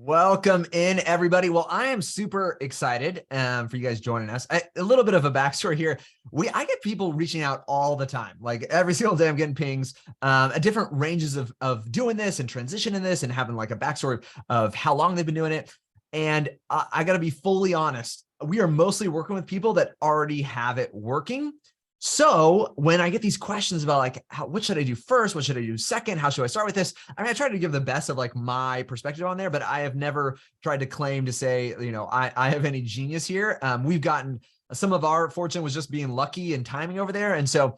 Welcome in, everybody. Well, I am super excited for you guys joining us. A little bit of a backstory here. I get people reaching out all the time. Like every single day I'm getting pings at different ranges of doing this and transitioning this and having like a backstory of how long they've been doing it. And I got to be fully honest. We are mostly working with people that already have it working. So when I get these questions about like, what should I do first? What should I do second? How should I start with this? I mean, I try to give the best of like my perspective on there, but I have never tried to claim to say, I have any genius here. We've gotten some of our fortune was just being lucky and timing over there. And so,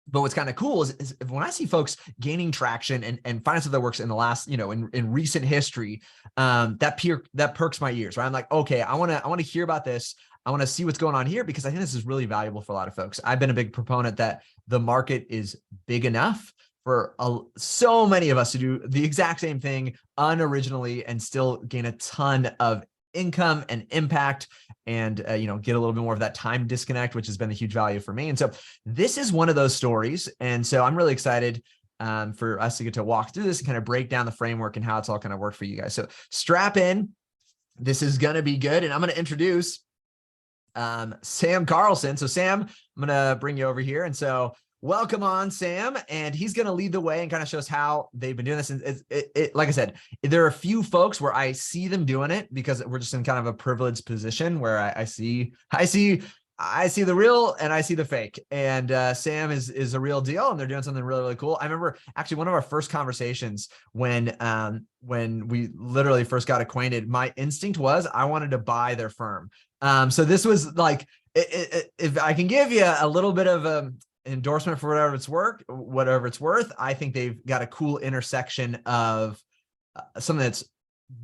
but what's kind of cool is when I see folks gaining traction and find stuff that works in the last, in recent history, that perks my ears, right? I'm like, okay, I want to hear about this. I want to see what's going on here because I think this is really valuable for a lot of folks. I've been a big proponent that the market is big enough for so many of us to do the exact same thing unoriginally and still gain a ton of income and impact and, get a little bit more of that time disconnect, which has been a huge value for me. And so this is one of those stories. And so I'm really excited for us to get to walk through this and kind of break down the framework and how it's all kind of worked for you guys. So strap in. This is going to be good. And I'm going to introduce Sam Carlson. So Sam, I'm going to bring you over here. And so welcome on, Sam. And he's going to lead the way and kind of show us how they've been doing this. And like I said, there are a few folks where I see them doing it because we're just in kind of a privileged position where I see the real and I see the fake. And Sam is a real deal and they're doing something really, really cool. I remember actually one of our first conversations when we literally first got acquainted, my instinct was I wanted to buy their firm. So this was like, if I can give you a little bit of endorsement for whatever it's worth, I think they've got a cool intersection of something that's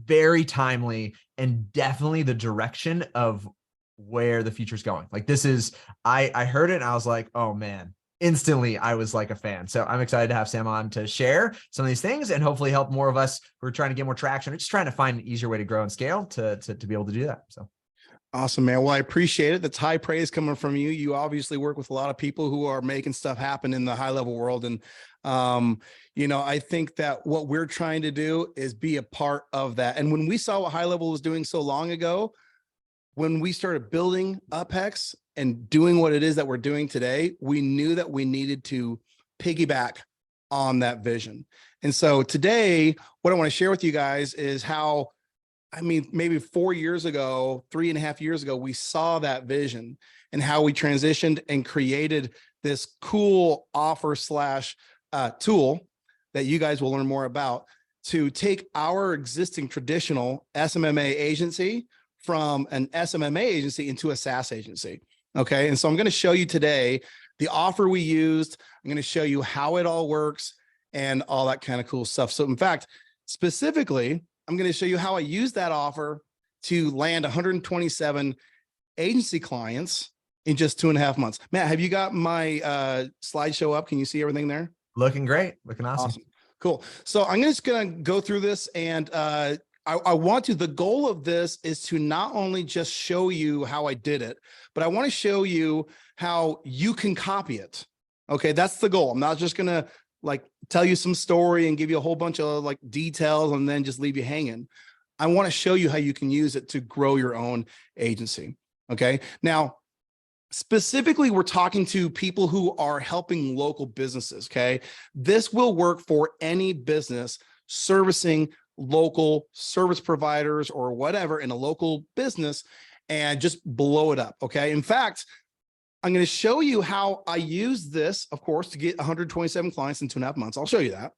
very timely and definitely the direction of where the future's going. Like this is, I heard it and I was like, oh man, instantly I was like a fan. So I'm excited to have Sam on to share some of these things and hopefully help more of us who are trying to get more traction or just trying to find an easier way to grow and scale to be able to do that. So. Awesome, man. Well, I appreciate it. That's high praise coming from you. You obviously work with a lot of people who are making stuff happen in the high level world. And, I think that what we're trying to do is be a part of that. And when we saw what high level was doing so long ago, when we started building UpHex and doing what it is that we're doing today, we knew that we needed to piggyback on that vision. And so today, what I want to share with you guys is how, maybe 4 years ago, 3.5 years ago, we saw that vision and how we transitioned and created this cool offer / tool that you guys will learn more about to take our existing traditional SMMA agency from an SMMA agency into a SaaS agency. Okay. And so I'm going to show you today the offer we used. I'm going to show you how it all works and all that kind of cool stuff. So in fact, specifically, I'm going to show you how I used that offer to land 127 agency clients in just 2.5 months. Matt, have you got my slideshow up? Can you see everything there? Looking great. Looking awesome. Cool. So I'm just going to go through this and the goal of this is to not only just show you how I did it, but I want to show you how you can copy it. Okay. That's the goal. I'm not just going to tell you some story and give you a whole bunch of details and then just leave you hanging. I want to show you how you can use it to grow your own agency. Okay. Now, specifically, we're talking to people who are helping local businesses. Okay. This will work for any business servicing local service providers or whatever in a local business and just blow it up. Okay. In fact, I'm going to show you how I use this, of course, to get 127 clients in 2.5 months. I'll show you that.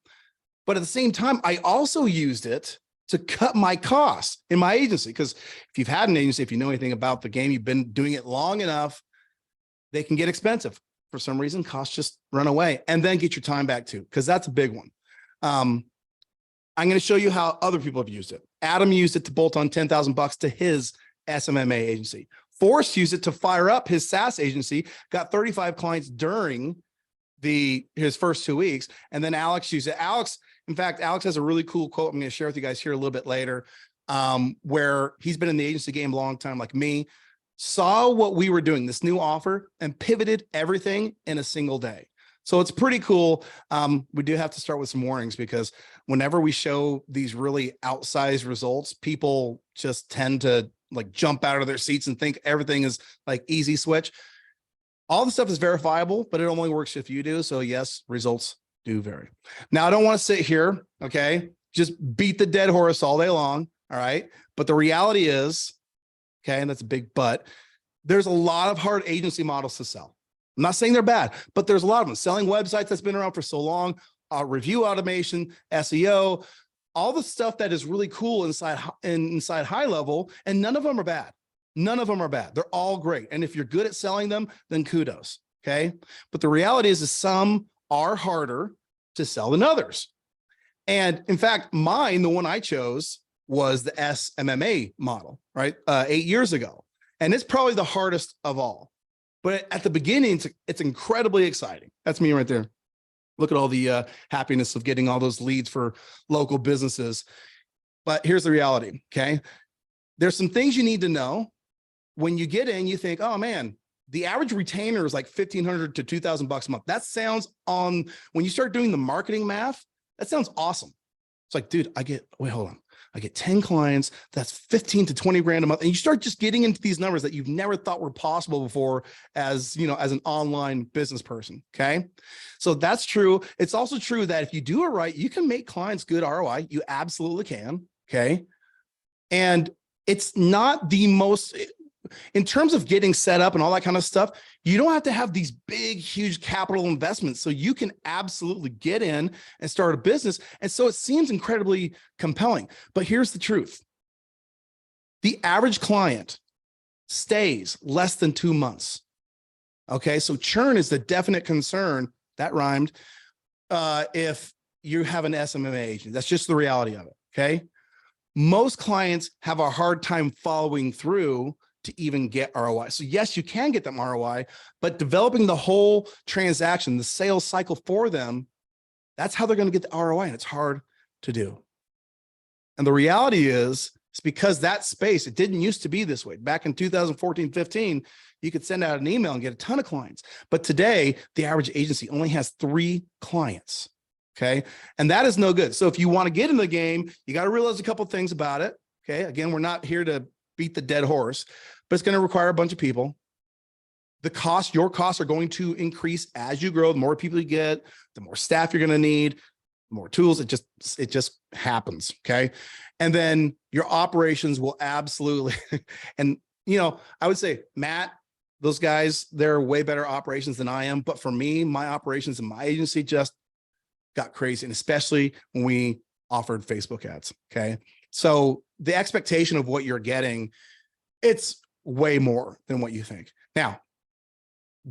But at the same time, I also used it to cut my costs in my agency. Because if you've had an agency, if you know anything about the game, you've been doing it long enough, they can get expensive. For some reason, costs just run away and then get your time back too, because that's a big one. I'm going to show you how other people have used it. Adam used it to bolt on $10,000 to his SMMA agency. Forrest used it to fire up his SaaS agency, got 35 clients during his first 2 weeks. And then Alex used it. Alex has a really cool quote I'm going to share with you guys here a little bit later, where he's been in the agency game a long time, like me, saw what we were doing, this new offer, and pivoted everything in a single day. So it's pretty cool. We do have to start with some warnings because whenever we show these really outsized results, people just tend to like jump out of their seats and think everything is like easy switch. All the stuff is verifiable, but it only works if you do. So yes, results do vary. Now, I don't want to sit here, okay, just beat the dead horse all day long, all right? But the reality is, okay, and that's a big but, there's a lot of hard agency models to sell. I'm not saying they're bad, but there's a lot of them. Selling websites that's been around for so long, review automation, SEO, all the stuff that is really cool inside high level, and none of them are bad. None of them are bad. They're all great. And if you're good at selling them, then kudos, okay? But the reality is some are harder to sell than others. And in fact, mine, the one I chose was the SMMA model, right? 8 years ago. And it's probably the hardest of all. But at the beginning, it's incredibly exciting. That's me right there. Look at all the happiness of getting all those leads for local businesses. But here's the reality, okay? There's some things you need to know. When you get in, you think, oh man, the average retainer is like $1,500 to $2,000 a month. That sounds when you start doing the marketing math, that sounds awesome. It's like, dude, I get 10 clients, that's 15 to 20 grand a month. And you start just getting into these numbers that you've never thought were possible before as, as an online business person. Okay. So that's true. It's also true that if you do it right, you can make clients good ROI. You absolutely can. Okay. And it's not the most, in terms of getting set up and all that kind of stuff, you don't have to have these big, huge capital investments. So you can absolutely get in and start a business. And so it seems incredibly compelling. But here's the truth. The average client stays less than 2 months. Okay, so churn is the definite concern. That rhymed. If you have an SMMA agent, that's just the reality of it. Okay. Most clients have a hard time following through to even get ROI. So yes, you can get them ROI, but developing the whole transaction, the sales cycle for them, that's how they're going to get the ROI, and it's hard to do. And the reality is, it's because that space, it didn't used to be this way. Back in 2014, 15, you could send out an email and get a ton of clients. But today, the average agency only has 3 clients. Okay. And that is no good. So if you want to get in the game, you got to realize a couple of things about it. Okay. Again, we're not here to beat the dead horse, but it's going to require a bunch of people. Your costs are going to increase as you grow. The more people you get, the more staff you're going to need, the more tools. It just happens. Okay. And then your operations will absolutely, and I would say, Matt, those guys, they're way better operations than I am. But for me, my operations in my agency just got crazy. And especially when we offered Facebook ads. Okay. So the expectation of what you're getting, it's way more than what you think. Now,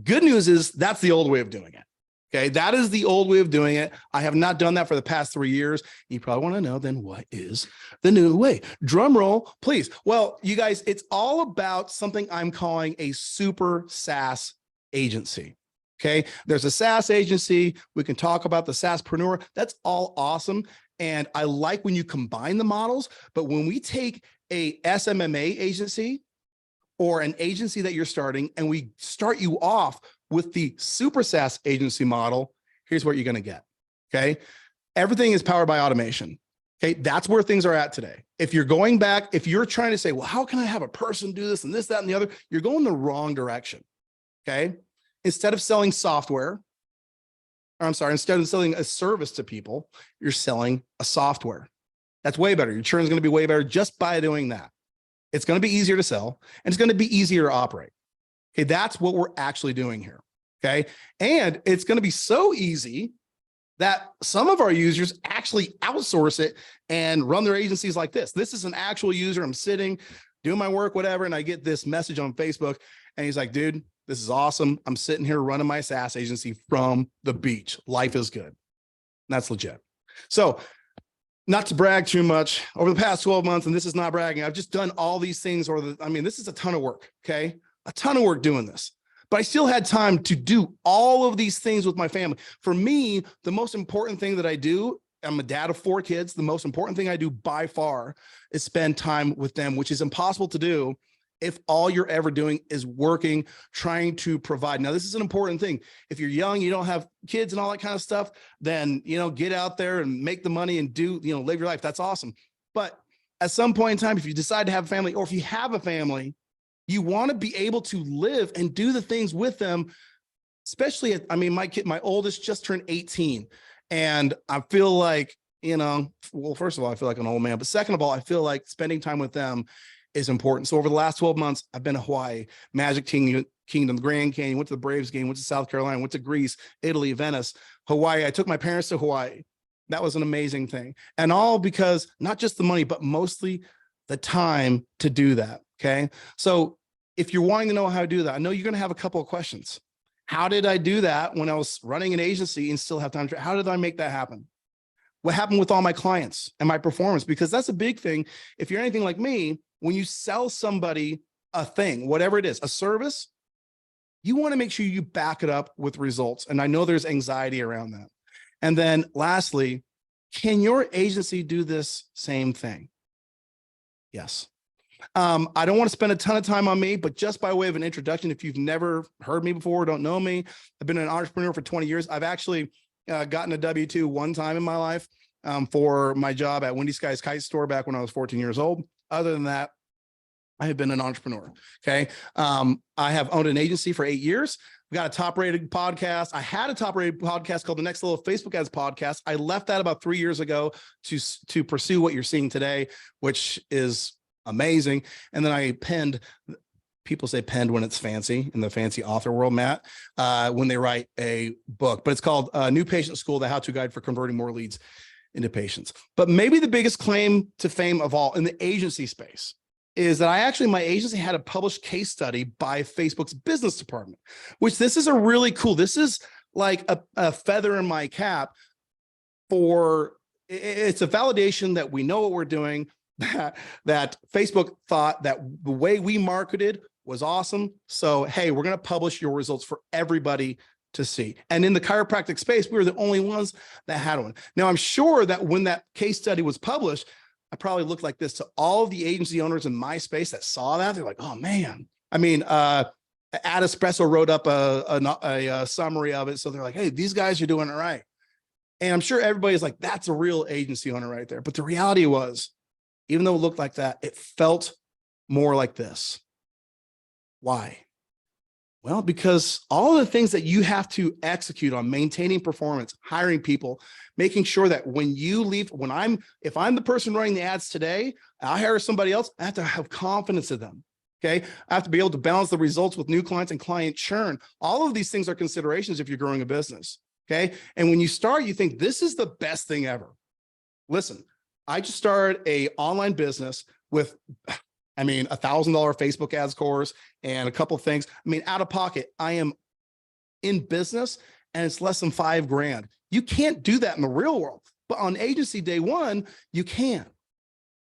good news is that's the old way of doing it. Okay. That is the old way of doing it. I have not done that for the past 3 years. You probably want to know, then what is the new way? Drum roll, please. Well, you guys, it's all about something I'm calling a super SaaS agency. Okay. There's a SaaS agency. We can talk about the SaaSpreneur. That's all awesome. And I like when you combine the models, but when we take a SMMA agency or an agency that you're starting and we start you off with the super SaaS agency model, here's what you're going to get. Okay. Everything is powered by automation. Okay. That's where things are at today. If you're going back, if you're trying to say, well, how can I have a person do this and this, that, and the other, you're going the wrong direction. Okay. Instead of selling software, instead of selling a service to people, you're selling a software. That's way better. Your churn is going to be way better just by doing that. It's going to be easier to sell and it's going to be easier to operate. Okay. That's what we're actually doing here. Okay. And it's going to be so easy that some of our users actually outsource it and run their agencies like this. This is an actual user. I'm sitting, doing my work, whatever. And I get this message on Facebook and he's like, dude, this is awesome. I'm sitting here running my SaaS agency from the beach. Life is good. And that's legit. So not to brag too much, over the past 12 months, and this is not bragging, I've just done all these things, this is a ton of work, okay? A ton of work doing this, but I still had time to do all of these things with my family. For me, the most important thing that I do, I'm a dad of 4 kids. The most important thing I do by far is spend time with them, which is impossible to do if all you're ever doing is working, trying to provide. Now, this is an important thing. If you're young, you don't have kids and all that kind of stuff, then, get out there and make the money and live your life. That's awesome. But at some point in time, if you decide to have a family, or if you have a family, you want to be able to live and do the things with them, especially my oldest just turned 18. And I feel like, well, first of all, I feel like an old man, but second of all, I feel like spending time with them is important. So over the last 12 months, I've been to Hawaii, Magic Kingdom, the Grand Canyon, went to the Braves game, went to South Carolina, went to Greece, Italy, Venice, Hawaii. I took my parents to Hawaii. That was an amazing thing. And all because not just the money, but mostly the time to do that. Okay. So if you're wanting to know how to do that, I know you're going to have a couple of questions. How did I do that when I was running an agency and still have time how did I make that happen? What happened with all my clients and my performance? Because that's a big thing. If you're anything like me, when you sell somebody a thing, whatever it is, a service, you want to make sure you back it up with results. And I know there's anxiety around that. And then lastly, can your agency do this same thing? Yes. I don't want to spend a ton of time on me, but just by way of an introduction, if you've never heard me before, don't know me, I've been an entrepreneur for 20 years. I've actually gotten a W-2 one time in my life for my job at Wendy Sky's Kite Store back when I was 14 years old. Other than that, I have been an entrepreneur. Okay. I have owned an agency for 8 years. We got a top-rated podcast. I had a top-rated podcast called the Next Level Facebook Ads Podcast. I left that about 3 years ago to pursue what you're seeing today, which is amazing. And then I penned, people say penned when it's fancy in the fancy author world, Matt, when they write a book, but it's called New Patient School, the how-to guide for converting more leads into patients. But maybe the biggest claim to fame of all in the agency space is that my agency had a published case study by Facebook's business department, which this is a really cool, this is like a feather in my cap it's a validation that we know what we're doing, that Facebook thought that the way we marketed was awesome. So, hey, we're going to publish your results for everybody to see. And in the chiropractic space, we were the only ones that had one. Now, I'm sure that when that case study was published, I probably looked like this to all of the agency owners in my space that saw that. They're like, oh man. I mean, Ad Espresso wrote up a summary of it. So they're like, hey, these guys are doing it right. And I'm sure everybody's like, that's a real agency owner right there. But the reality was, even though it looked like that, it felt more like this. Why? Well, because all the things that you have to execute on maintaining performance, hiring people, making sure that when you leave, if I'm the person running the ads today, I hire somebody else, I have to have confidence in them. Okay. I have to be able to balance the results with new clients and client churn. All of these things are considerations if you're growing a business. Okay. And when you start, you think this is the best thing ever. Listen, I just started a online business with $1,000 Facebook ads course and a couple of things. Out of pocket, I am in business and it's less than $5,000. You can't do that in the real world, but on agency day one, you can.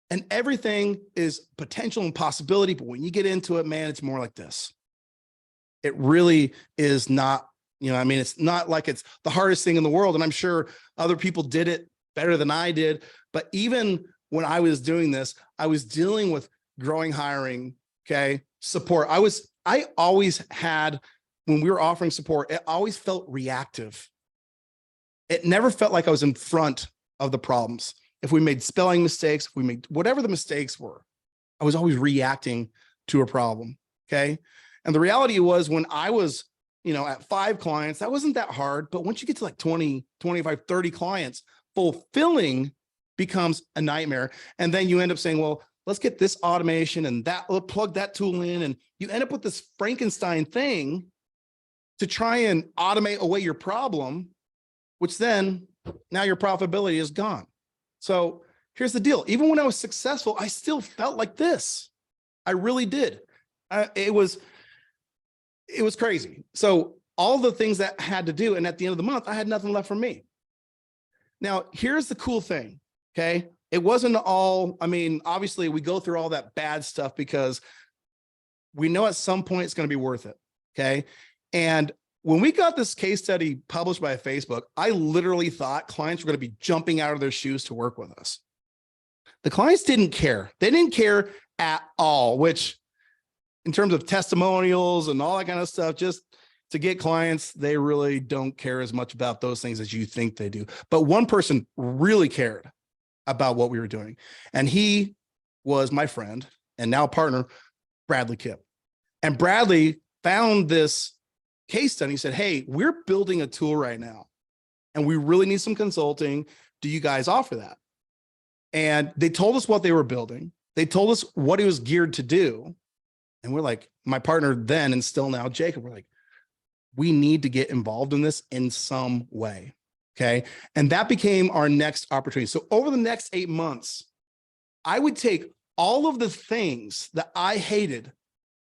And everything is potential and possibility. But when you get into it, man, it's more like this. It really is not, it's not like it's the hardest thing in the world. And I'm sure other people did it better than I did. But even when I was doing this, I was dealing with growing hiring, okay, support. I always had, when we were offering support, it always felt reactive. It never felt like I was in front of the problems. If we made spelling mistakes, if we made whatever the mistakes were, I was always reacting to a problem, okay? And the reality was when I was, at 5 clients, that wasn't that hard. But once you get to like 20, 25, 30 clients, fulfilling becomes a nightmare. And then you end up saying, well, let's get this automation and that, we'll plug that tool in. And you end up with this Frankenstein thing to try and automate away your problem, which then now your profitability is gone. So here's the deal. Even when I was successful, I still felt like this. I really did. It was crazy. So all the things that I had to do, and at the end of the month, I had nothing left for me. Now, here's the cool thing, okay? It wasn't all, obviously we go through all that bad stuff because we know at some point it's going to be worth it, okay? And when we got this case study published by Facebook, I literally thought clients were going to be jumping out of their shoes to work with us. The clients didn't care. They didn't care at all, which in terms of testimonials and all that kind of stuff, just to get clients, they really don't care as much about those things as you think they do. But one person really cared about what we were doing. And he was my friend and now partner, Bradley Kipp. And Bradley found this case study. He said, hey, we're building a tool right now and we really need some consulting. Do you guys offer that? And they told us what they were building. They told us what it was geared to do. And we're like, my partner then and still now, Jacob, we're like, we need to get involved in this in some way. Okay. And that became our next opportunity. So over the next 8 months, I would take all of the things that I hated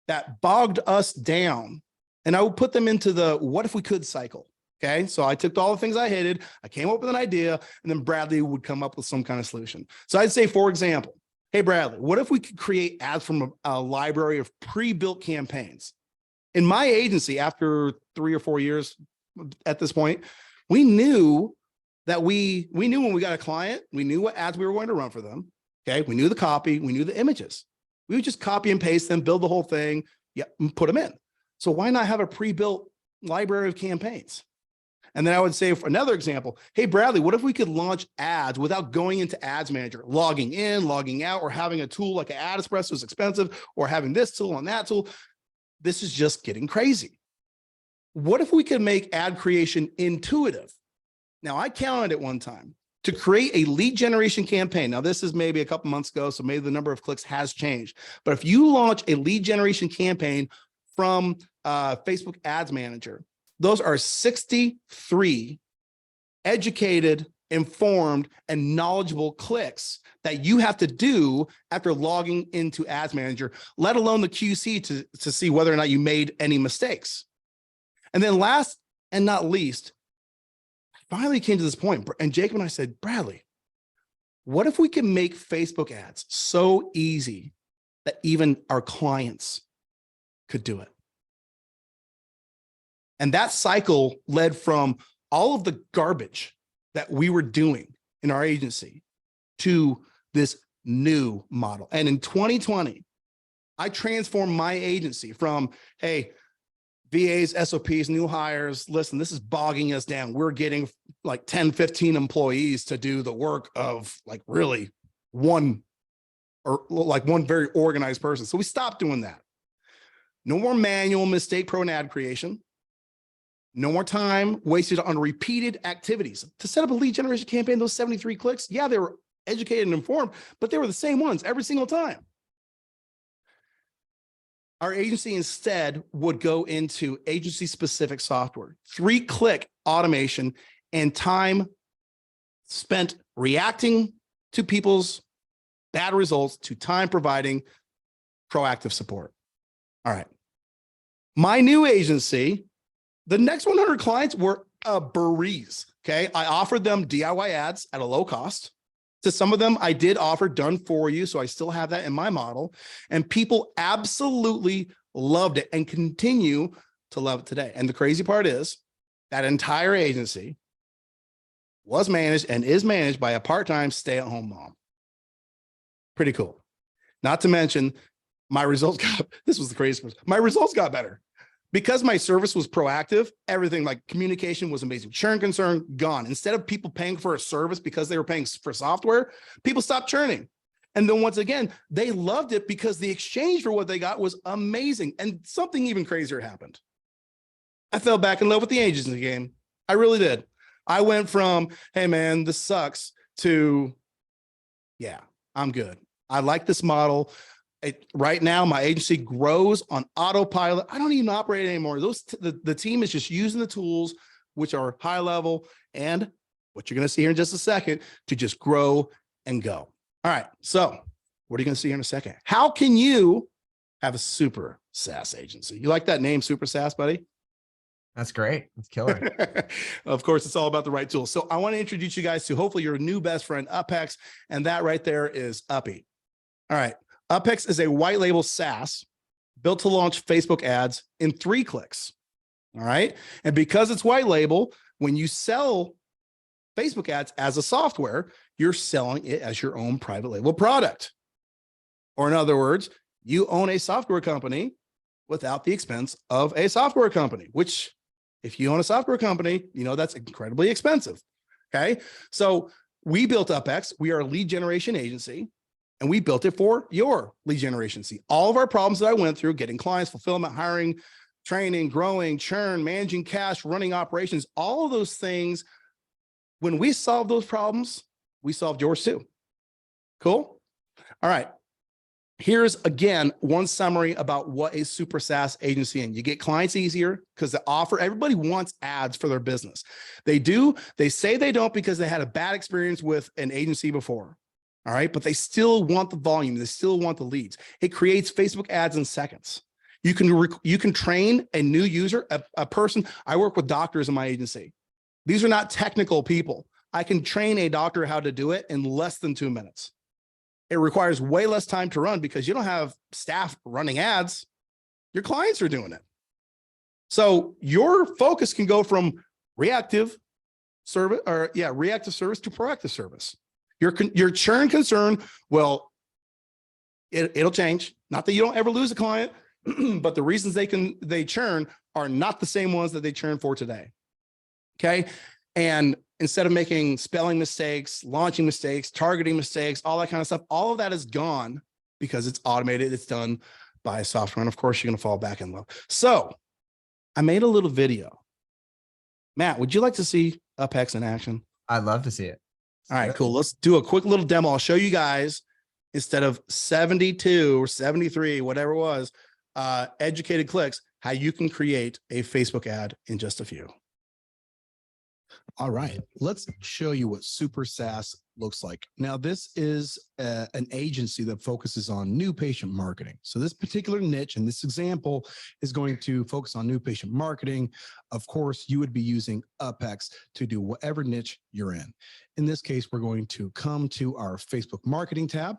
that bogged us down, and I would put them into the what if we could cycle. Okay. So I took all the things I hated, I came up with an idea, and then Bradley would come up with some kind of solution. So I'd say, for example, hey, Bradley, what if we could create ads from a library of pre-built campaigns? In my agency, after 3 or 4 years at this point, we knew that we knew when we got a client, we knew what ads we were going to run for them. Okay. We knew the copy, we knew the images. We would just copy and paste them, build the whole thing, and put them in. So why not have a pre-built library of campaigns? And then I would say, for another example, hey, Bradley, what if we could launch ads without going into Ads Manager, logging in, logging out, or having a tool like an Ad Espresso is expensive, or having this tool on that tool? This is just getting crazy. What if we could make ad creation intuitive? Now, I counted it one time to create a lead generation campaign. Now, this is maybe a couple months ago, so maybe the number of clicks has changed. But if you launch a lead generation campaign from Facebook Ads Manager, those are 63 educated, informed, and knowledgeable clicks that you have to do after logging into Ads Manager, let alone the QC to see whether or not you made any mistakes. And then last and not least, I finally came to this point, and Jacob and I said, Bradley, what if we can make Facebook ads so easy that even our clients could do it? And that cycle led from all of the garbage that we were doing in our agency to this new model. And in 2020, I transformed my agency from, hey, VAs, SOPs, new hires, listen, this is bogging us down. We're getting like 10, 15 employees to do the work of like really one very organized person. So we stopped doing that. No more manual mistake-prone ad creation. No more time wasted on repeated activities. To set up a lead generation campaign, those 73 clicks, yeah, they were educated and informed, but they were the same ones every single time. Our agency instead would go into agency-specific software, 3-click automation, and time spent reacting to people's bad results to time providing proactive support. All right. My new agency, the next 100 clients were a breeze. Okay. I offered them DIY ads at a low cost. To some of them, I did offer done for you. So I still have that in my model. And people absolutely loved it and continue to love it today. And the crazy part is that entire agency was managed and is managed by a part-time stay-at-home mom. Pretty cool. Not to mention my results this was the craziest part. My results got better. Because my service was proactive, everything like communication was amazing. Churn concern, gone. Instead of people paying for a service because they were paying for software, people stopped churning. And then once again, they loved it because the exchange for what they got was amazing. And something even crazier happened. I fell back in love with the agency game. I really did. I went from, hey man, this sucks, to, yeah, I'm good. I like this model. Right now, my agency grows on autopilot. I don't even operate anymore. The team is just using the tools, which are high level, and what you're going to see here in just a second, to just grow and go. All right. So what are you going to see here in a second? How can you have a super SaaS agency? You like that name, super SaaS, buddy? That's great. That's killer. Of course, it's all about the right tools. So I want to introduce you guys to hopefully your new best friend, UpHex, and that right there is Uppy. All right. UpHex is a white label SaaS built to launch Facebook ads in 3 clicks. All right. And because it's white label, when you sell Facebook ads as a software, you're selling it as your own private label product. Or in other words, you own a software company without the expense of a software company, which if you own a software company, you know that's incredibly expensive. Okay. So we built UpHex. We are a lead generation agency, and we built it for your lead generation. See, all of our problems that I went through, getting clients, fulfillment, hiring, training, growing, churn, managing cash, running operations, all of those things, when we solved those problems, we solved yours too. Cool. All right. Here's again, one summary about what a super SaaS agency is. You get clients easier because the offer, everybody wants ads for their business. They do. They say they don't because they had a bad experience with an agency before. All right. But they still want the volume. They still want the leads. It creates Facebook ads in seconds. You can train a new user, a person. I work with doctors in my agency. These are not technical people. I can train a doctor how to do it in less than 2 minutes. It requires way less time to run because you don't have staff running ads. Your clients are doing it. So your focus can go from reactive service to proactive service. Your churn concern, well, it'll change. Not that you don't ever lose a client, but the reasons they churn are not the same ones that they churn for today. Okay. And instead of making spelling mistakes, launching mistakes, targeting mistakes, all that kind of stuff, all of that is gone because it's automated. It's done by software. And of course, you're going to fall back in love. So I made a little video. Matt, would you like to see UpHex in action? I'd love to see it. All right, cool. Let's do a quick little demo. I'll show you guys, instead of 72 or 73, whatever it was, educated clicks, how you can create a Facebook ad in just a few. All right, let's show you what Super SaaS looks like. Now, this is an agency that focuses on new patient marketing. So this particular niche in this example is going to focus on new patient marketing. Of course, you would be using UpHex to do whatever niche you're in. In this case, we're going to come to our Facebook marketing tab.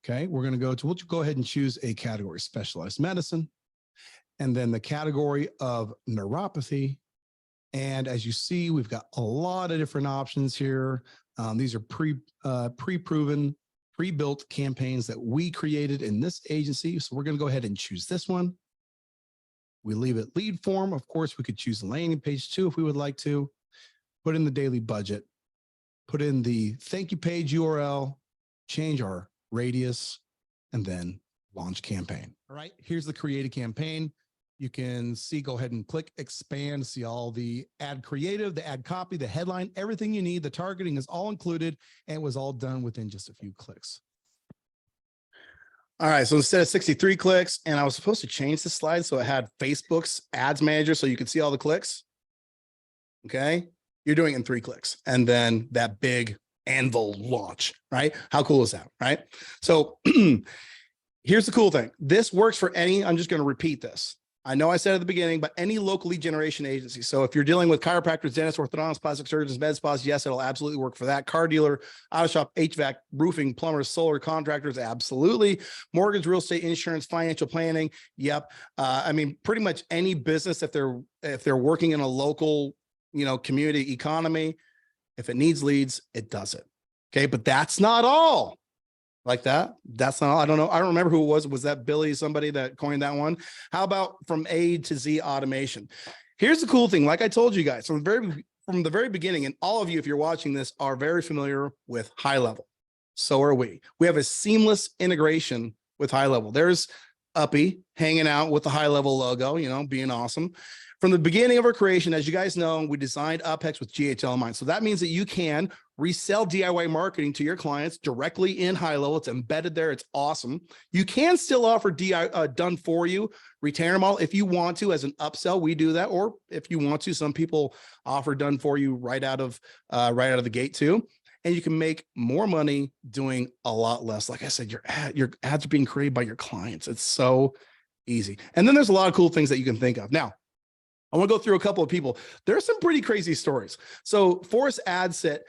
Okay, we're going to we'll go ahead and choose a category, specialized medicine, and then the category of neuropathy. And as you see, we've got a lot of different options here. These are pre-proven, pre-built campaigns that we created in this agency. So we're going to go ahead and choose this one. We leave it lead form. Of course, we could choose the landing page too if we would like to. Put in the daily budget. Put in the thank you page URL. Change our radius, and then launch campaign. All right, here's the created campaign. You can see, go ahead and click expand, see all the ad creative, the ad copy, the headline, everything you need. The targeting is all included, and it was all done within just a few clicks. All right, so instead of 63 clicks, and I was supposed to change the slide so it had Facebook's ads manager so you could see all the clicks. Okay, you're doing it in 3 clicks, and then that big anvil launch, right? How cool is that, right? So here's the cool thing. This works for any, I'm just going to repeat this. I know I said at the beginning, but any local lead generation agency. So if you're dealing with chiropractors, dentists, orthodontists, plastic surgeons, med spas, yes, it'll absolutely work for that. Car dealer, auto shop, HVAC, roofing, plumbers, solar contractors, absolutely. Mortgage, real estate, insurance, financial planning. Yep. I mean, pretty much any business, if they're working in a local, community economy, if it needs leads, it does it. Okay. But that's not all. Like that. That's not, I don't know. I don't remember who it was. Was that Billy, somebody that coined that one? How about from A to Z automation? Here's the cool thing. Like I told you guys from the very beginning, and all of you, if you're watching this, are very familiar with High Level. So are we. We have a seamless integration with High Level. There's Uppy hanging out with the High Level logo, being awesome. From the beginning of our creation, as you guys know, we designed UpHex with GHL in mind. So that means that you can resell DIY marketing to your clients directly in High Level. It's embedded there. It's awesome. You can still offer done for you retainer model if you want to as an upsell. We do that, or if you want to, some people offer done for you right out of the gate too. And you can make more money doing a lot less. Like I said, your ads are being created by your clients. It's so easy. And then there's a lot of cool things that you can think of. Now, I want to go through a couple of people. There's some pretty crazy stories. So Forrest Adset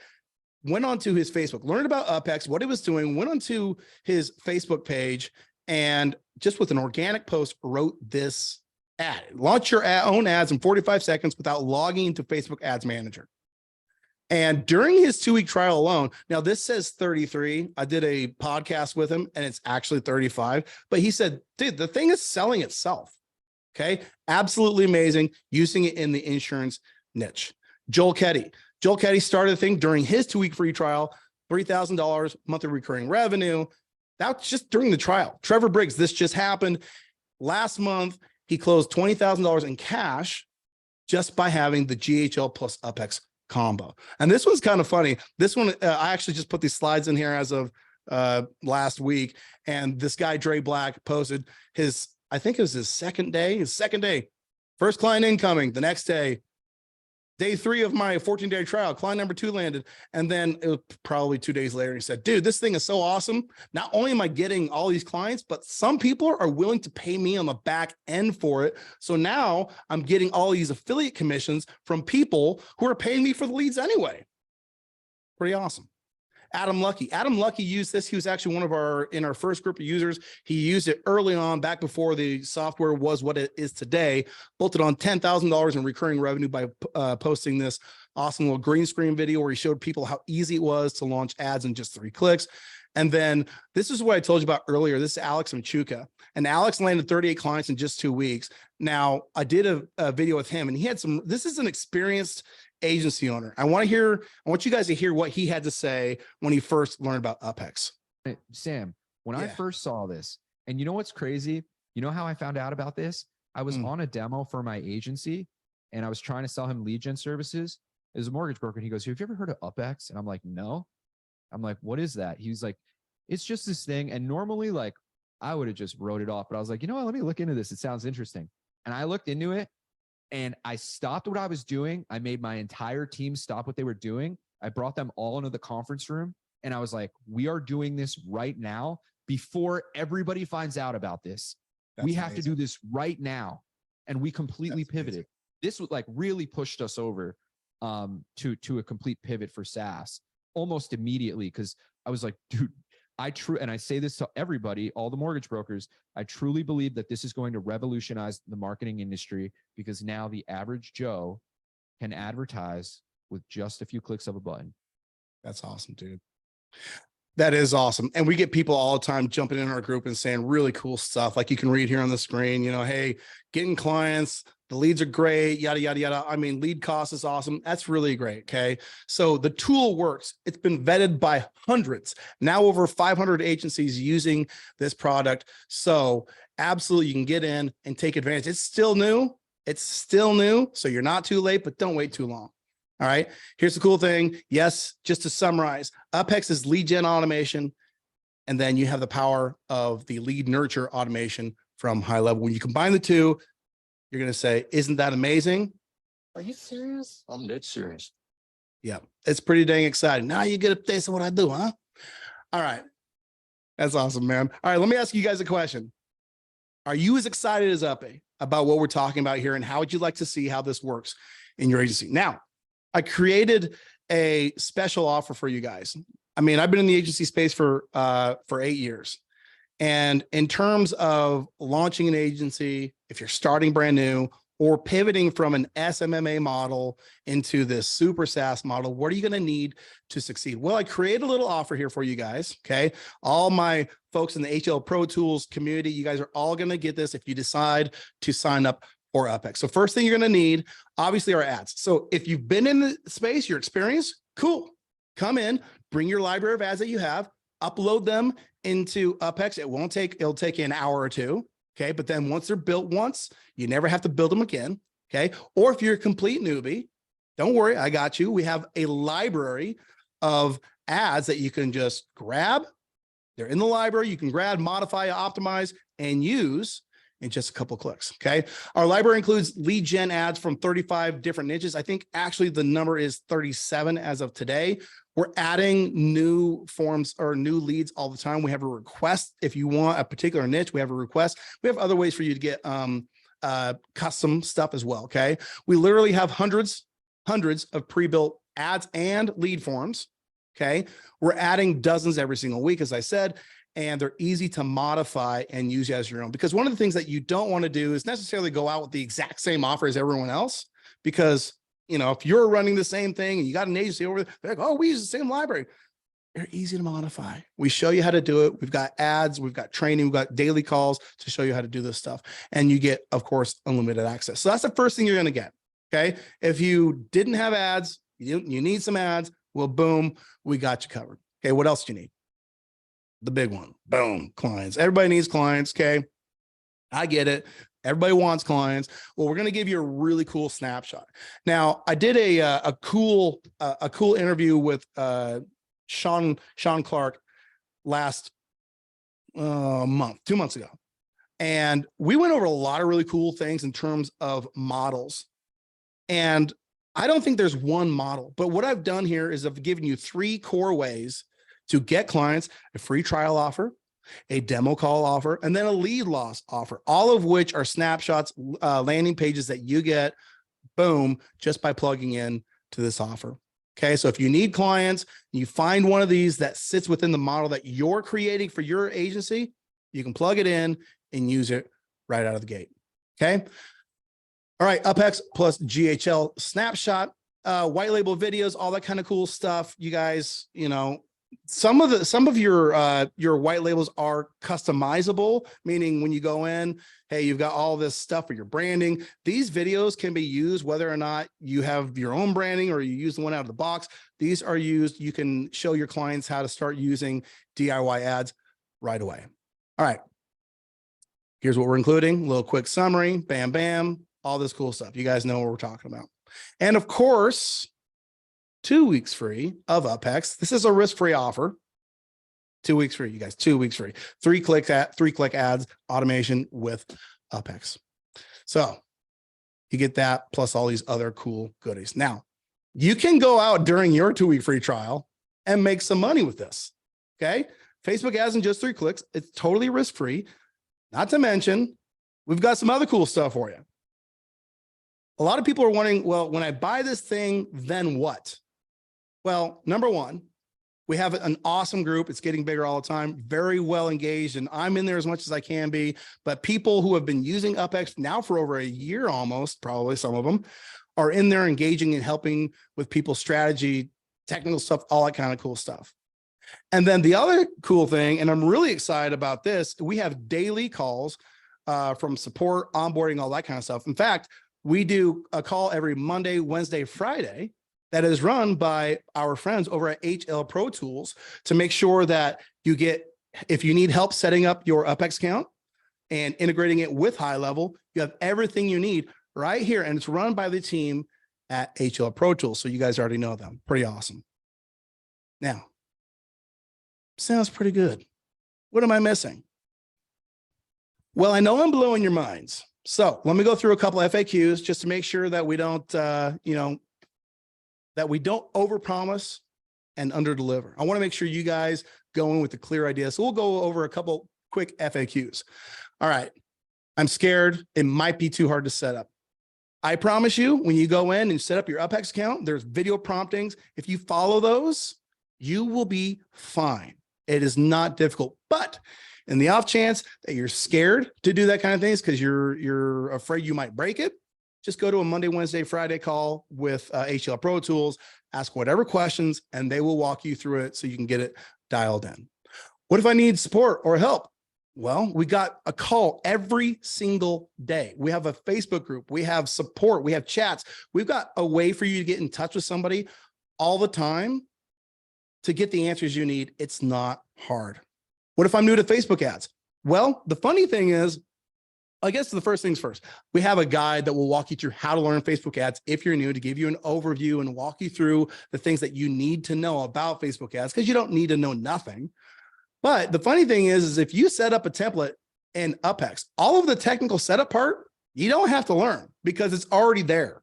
went onto his Facebook, learned about UpHex, what he was doing, went onto his Facebook page, and just with an organic post wrote this ad. Launch your own ads in 45 seconds without logging into Facebook Ads Manager. And during his 2-week trial alone, now this says 33. I did a podcast with him and it's actually 35, but he said, dude, the thing is selling itself. Okay. Absolutely amazing. Using it in the insurance niche. Joel Ketty started the thing during his 2-week free trial, $3,000 monthly recurring revenue. That's just during the trial. Trevor Briggs, this just happened last month. He closed $20,000 in cash just by having the GHL plus UpHex combo. And this one's kind of funny. This one, I actually just put these slides in here as of last week. And this guy, Dre Black, posted his, I think it was his second day, first client incoming. The next day, day 3 of my 14-day trial, client number 2 landed. And then it was probably 2 days later, he said, dude, this thing is so awesome. Not only am I getting all these clients, but some people are willing to pay me on the back end for it. So now I'm getting all these affiliate commissions from people who are paying me for the leads anyway. Pretty awesome. Adam Lucky used this. He was actually in our first group of users. He used it early on, back before the software was what it is today. Bolted on $10,000 in recurring revenue by posting this awesome little green screen video where he showed people how easy it was to launch ads in just 3 clicks. And then this is what I told you about earlier. This is Alex from Chuka, and Alex landed 38 clients in just 2 weeks. Now I did a video with him, and he had this is an experienced agency owner. I want you guys to hear what he had to say when he first learned about UpHex. Hey, Sam, when I first saw this, and you know what's crazy? You know how I found out about this? I was on a demo for my agency, and I was trying to sell him lead gen services. It was a mortgage broker, and he goes, have you ever heard of UpHex? And I'm like, no. I'm like, what is that? He's like, it's just this thing. And normally, like, I would have just wrote it off, but I was like, you know what? Let me look into this. It sounds interesting. And I looked into it, and I stopped what I was doing. I made my entire team stop what they were doing. I brought them all into the conference room, and I was like, we are doing this right now before everybody finds out about this. We have to do this right now. And we completely pivoted. This was like really pushed us over to a complete pivot for SaaS almost immediately. Cause I was like, dude, and I say this to everybody, all the mortgage brokers, I truly believe that this is going to revolutionize the marketing industry, because now the average Joe can advertise with just a few clicks of a button. That's awesome, dude. That is awesome. And we get people all the time jumping in our group and saying really cool stuff. Like you can read here on the screen, you know, hey, getting clients, the leads are great, yada, yada, yada. I mean, lead cost is awesome. That's really great. Okay. So the tool works. It's been vetted by hundreds, now over 500 agencies using this product. So absolutely, you can get in and take advantage. It's still new. So you're not too late, but don't wait too long. All right. Here's the cool thing. Yes. Just to summarize, UpHex is lead gen automation. And then you have the power of the lead nurture automation from High Level. When you combine the two, you're going to say, isn't that amazing? Are you serious? I'm dead serious. Yeah. It's pretty dang exciting. Now you get a taste of what I do, huh? All right. That's awesome, man. All right. Let me ask you guys a question. Are you as excited as Upe about what we're talking about here? And how would you like to see how this works in your agency? Now, I created a special offer for you guys. I mean, I've been in the agency space for 8 years. And in terms of launching an agency, if you're starting brand new or pivoting from an SMMA model into this super SaaS model, what are you going to need to succeed? Well, I created a little offer here for you guys. Okay. All my folks in the HL Pro Tools community, you guys are all going to get this if you decide to sign up or UpHex. So first thing you're going to need, obviously, are ads. So if you've been in the space, you're experienced, cool. Come in, bring your library of ads that you have, upload them into UpHex. It'll take you an hour or two. Okay. But then once they're built once, you never have to build them again. Okay. Or if you're a complete newbie, don't worry, I got you. We have a library of ads that you can just grab. They're in the library. You can grab, modify, optimize, and use in just a couple of clicks. Okay. Our library includes lead gen ads from 35 different niches. I think actually the number is 37 as of today. We're adding new forms or new leads all the time. We have a request. If you want a particular niche, we have a request. We have other ways for you to get custom stuff as well. Okay. We literally have hundreds of pre-built ads and lead forms. Okay. We're adding dozens every single week, as I said, and they're easy to modify and use as your own. Because one of the things that you don't want to do is necessarily go out with the exact same offer as everyone else, because, you know, if you're running the same thing and you got an agency over there, they're like, oh, we use the same library. They're easy to modify. We show you how to do it. We've got ads, we've got training, we've got daily calls to show you how to do this stuff. And you get, of course, unlimited access. So that's the first thing you're going to get. Okay. If you didn't have ads, you need some ads. Well, boom, we got you covered. Okay. What else do you need? The big one. Boom. Clients. Everybody needs clients. Okay. I get it. Everybody wants clients. Well, we're going to give you a really cool snapshot. Now, I did a cool interview with Sean Clark last month, 2 months ago. And we went over a lot of really cool things in terms of models. And I don't think there's one model, but what I've done here is I've given you 3 core ways to get clients: a free trial offer, a demo call offer, and then a lead loss offer, all of which are snapshots, landing pages that you get, boom, just by plugging in to this offer. Okay. So if you need clients, you find one of these that sits within the model that you're creating for your agency, you can plug it in and use it right out of the gate. Okay. All right. UpHex plus GHL snapshot, white label videos, all that kind of cool stuff. You guys, you know, some of your white labels are customizable, meaning when you go in, hey, you've got all this stuff for your branding. These videos can be used whether or not you have your own branding or you use the one out of the box. These are used. You can show your clients how to start using DIY ads right away. All right. Here's what we're including. A little quick summary, bam, bam, all this cool stuff. You guys know what we're talking about. And of course, 2 weeks free of UpHex. This is a risk-free offer. 2 weeks free, you guys, 2 weeks free. 3-click ads automation with UpHex. So you get that plus all these other cool goodies. Now, you can go out during your 2-week free trial and make some money with this. Okay. Facebook ads in just 3 clicks. It's totally risk-free. Not to mention, we've got some other cool stuff for you. A lot of people are wondering, well, when I buy this thing, then what? Well, number one, we have an awesome group. It's getting bigger all the time, very well engaged, and I'm in there as much as I can be. But people who have been using UpHex now for over a year almost, probably some of them, are in there engaging and helping with people's strategy, technical stuff, all that kind of cool stuff. And then the other cool thing, and I'm really excited about this, we have daily calls from support, onboarding, all that kind of stuff. In fact, we do a call every Monday, Wednesday, Friday that is run by our friends over at HL Pro Tools to make sure that you get, if you need help setting up your UpHex account and integrating it with High Level, you have everything you need right here. And it's run by the team at HL Pro Tools. So you guys already know them. Pretty awesome. Now, sounds pretty good. What am I missing? Well, I know I'm blowing your minds. So let me go through a couple of FAQs just to make sure that we don't, that we don't overpromise and underdeliver. I want to make sure you guys go in with a clear idea. So we'll go over a couple quick FAQs. All right. I'm scared. It might be too hard to set up. I promise you, when you go in and set up your UpHex account, there's video promptings. If you follow those, you will be fine. It is not difficult, but in the off chance that you're scared to do that kind of things because you're afraid you might break it, just go to a Monday, Wednesday, Friday call with HL Pro Tools, ask whatever questions, and they will walk you through it so you can get it dialed in. What if I need support or help? Well, we got a call every single day. We have a Facebook group. We have support. We have chats. We've got a way for you to get in touch with somebody all the time to get the answers you need. It's not hard. What if I'm new to Facebook ads? Well, the funny thing is, I guess the first things first, we have a guide that will walk you through how to learn Facebook ads if you're new, to give you an overview and walk you through the things that you need to know about Facebook ads, because you don't need to know nothing. But the funny thing is if you set up a template in UpHex, all of the technical setup part, you don't have to learn because it's already there.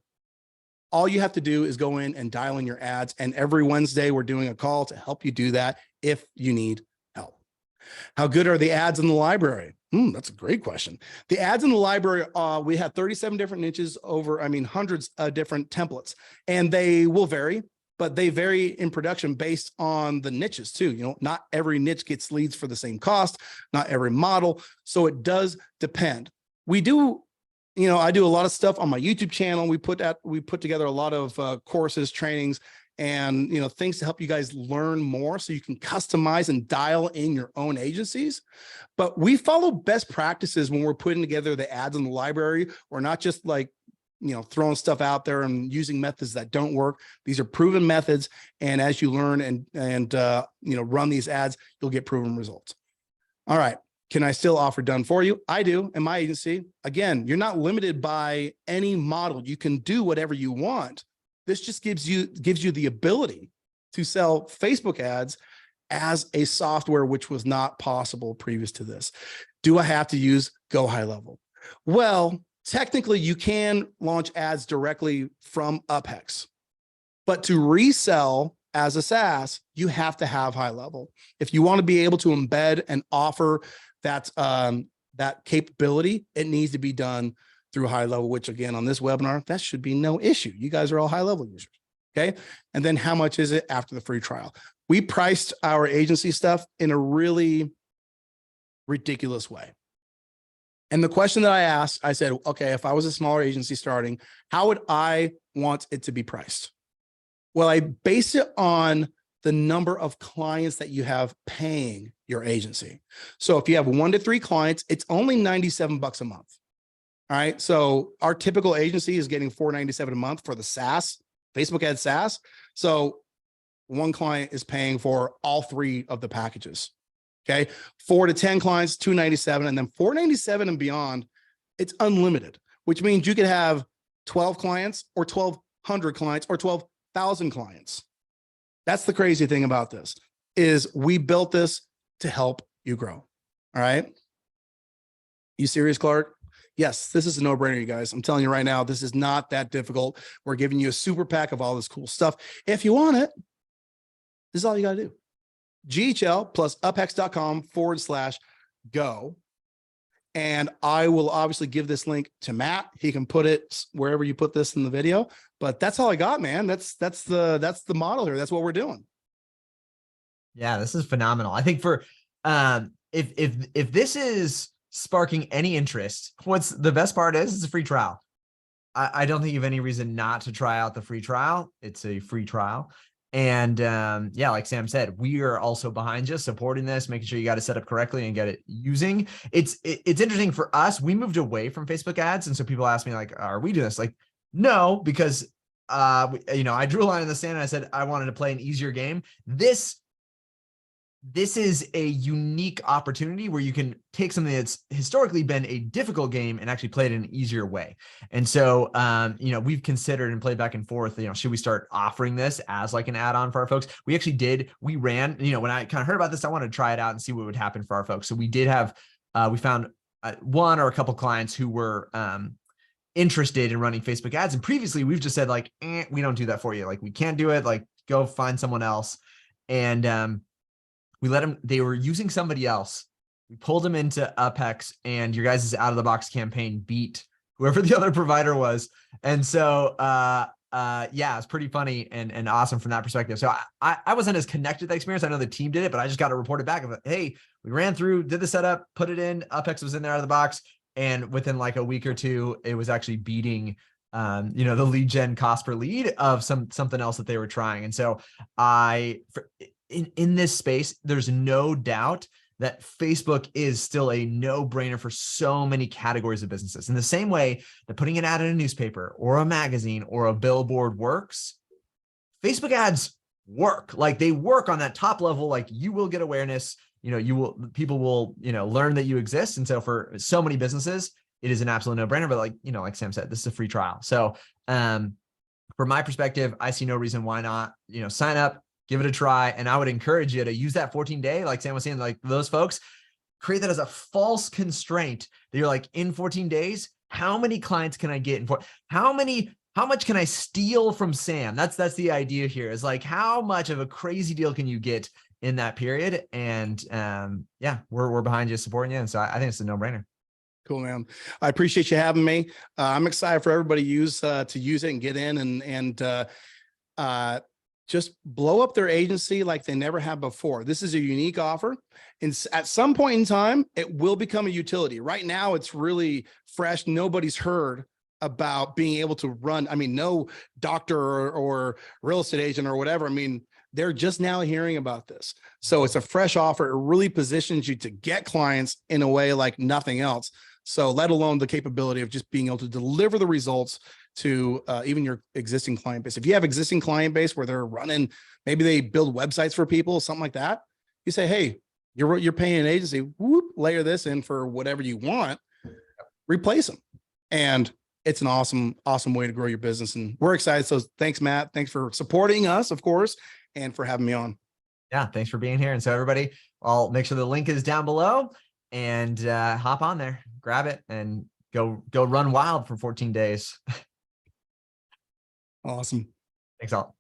All you have to do is go in and dial in your ads. And every Wednesday, we're doing a call to help you do that if you need help. How good are the ads in the library? That's a great question. The ads in the library, we have 37 different niches over, hundreds of different templates, and they will vary, but they vary in production based on the niches too. Not every niche gets leads for the same cost, not every model. So it does depend. We do, I do a lot of stuff on my YouTube channel. We put together a lot of courses, trainings, and, you know, things to help you guys learn more so you can customize and dial in your own agencies. But we follow best practices when we're putting together the ads in the library. We're not just like, you know, throwing stuff out there and using methods that don't work. These are proven methods. And as you learn and you know, run these ads, you'll get proven results. All right. Can I still offer done for you? I do in my agency. Again, you're not limited by any model. You can do whatever you want. This just gives you the ability to sell Facebook ads as a software, which was not possible previous to this. Do I have to use Go High Level? Well, technically you can launch ads directly from UpHex, but to resell as a SaaS, you have to have High Level. If you want to be able to embed and offer that capability, it needs to be done through High Level, which again, on this webinar, that should be no issue. You guys are all High Level users. Okay. And then how much is it after the free trial? We priced our agency stuff in a really ridiculous way. And the question that I asked, I said, okay, if I was a smaller agency starting, how would I want it to be priced? Well, I based it on the number of clients that you have paying your agency. So if you have 1 to 3 clients, it's only $97 a month. All right. So our typical agency is getting $497 a month for the SaaS, Facebook ad SaaS. So one client is paying for all 3 of the packages. Okay. 4 to 10 clients, $297, and then $497 and beyond, it's unlimited, which means you could have 12 clients or 1,200 clients or 12,000 clients. That's the crazy thing about this is we built this to help you grow. All right. You serious, Clark? Yes, this is a no-brainer, you guys. I'm telling you right now, this is not that difficult. We're giving you a super pack of all this cool stuff. If you want it, this is all you got to do. GHL plus uphex.com/go. And I will obviously give this link to Matt. He can put it wherever you put this in the video, but that's all I got, man. That's the model here. That's what we're doing. Yeah, this is phenomenal. I think for if this is sparking any interest, what's the best part is it's a free trial. I don't think you have any reason not to try out the free trial. It's a free trial. And yeah, like Sam said, we are also behind you, supporting this, making sure you got it set up correctly and get it using. It's interesting for us. We moved away from Facebook ads. And so people ask me like, are we doing this? Like, no, because you know, I drew a line in the sand and I said, I wanted to play an easier game. This is a unique opportunity where you can take something that's historically been a difficult game and actually play it in an easier way. And so, you know, we've considered and played back and forth, you know, should we start offering this as like an add-on for our folks? We actually did. We ran, you know, when I kind of heard about this, I wanted to try it out and see what would happen for our folks. So we did have, we found one or a couple clients who were interested in running Facebook ads. And previously we've just said like, we don't do that for you. Like we can't do it. Like go find someone else. And, we let them, they were using somebody else. We pulled them into UpHex and your guys' out of the box campaign beat whoever the other provider was. And so, yeah, it's pretty funny and awesome from that perspective. So I wasn't as connected to the experience. I know the team did it, but I just got to report it back of, hey, we ran through, did the setup, put it in, UpHex was in there out of the box. And within like a week or two, it was actually beating, you know, the lead gen cost per lead of something else that they were trying. And so in this space, there's no doubt that Facebook is still a no-brainer for so many categories of businesses. In the same way that putting an ad in a newspaper or a magazine or a billboard works, Facebook ads work. Like they work on that top level. Like you will get awareness, you know, people will, you know, learn that you exist. And so for so many businesses, it is an absolute no-brainer. But like, you know, like Sam said, this is a free trial. So from my perspective, I see no reason why not, you know, sign up, give it a try. And I would encourage you to use that 14-day, like Sam was saying, like those folks, create that as a false constraint that you're like, in 14 days, how many clients can I get? How much can I steal from Sam? That's the idea here, is like, how much of a crazy deal can you get in that period? And yeah, we're behind you, supporting you. And so I think it's a no-brainer. Cool, man. I appreciate you having me. I'm excited for everybody to use it and get in and just blow up their agency like they never have before. This is a unique offer. And at some point in time, it will become a utility. Right now, it's really fresh. Nobody's heard about being able to run. I mean, no doctor or real estate agent or whatever. I mean, they're just now hearing about this. So it's a fresh offer. It really positions you to get clients in a way like nothing else. So let alone the capability of just being able to deliver the results to even your existing client base. If you have existing client base where they're running, maybe they build websites for people, something like that. You say, hey, you're paying an agency, whoop, layer this in for whatever you want, replace them. And it's an awesome way to grow your business. And we're excited. So thanks, Matt. Thanks for supporting us, of course, and for having me on. Yeah, thanks for being here. And so everybody, I'll make sure the link is down below and hop on there, grab it, and go run wild for 14 days. Awesome. Thanks all.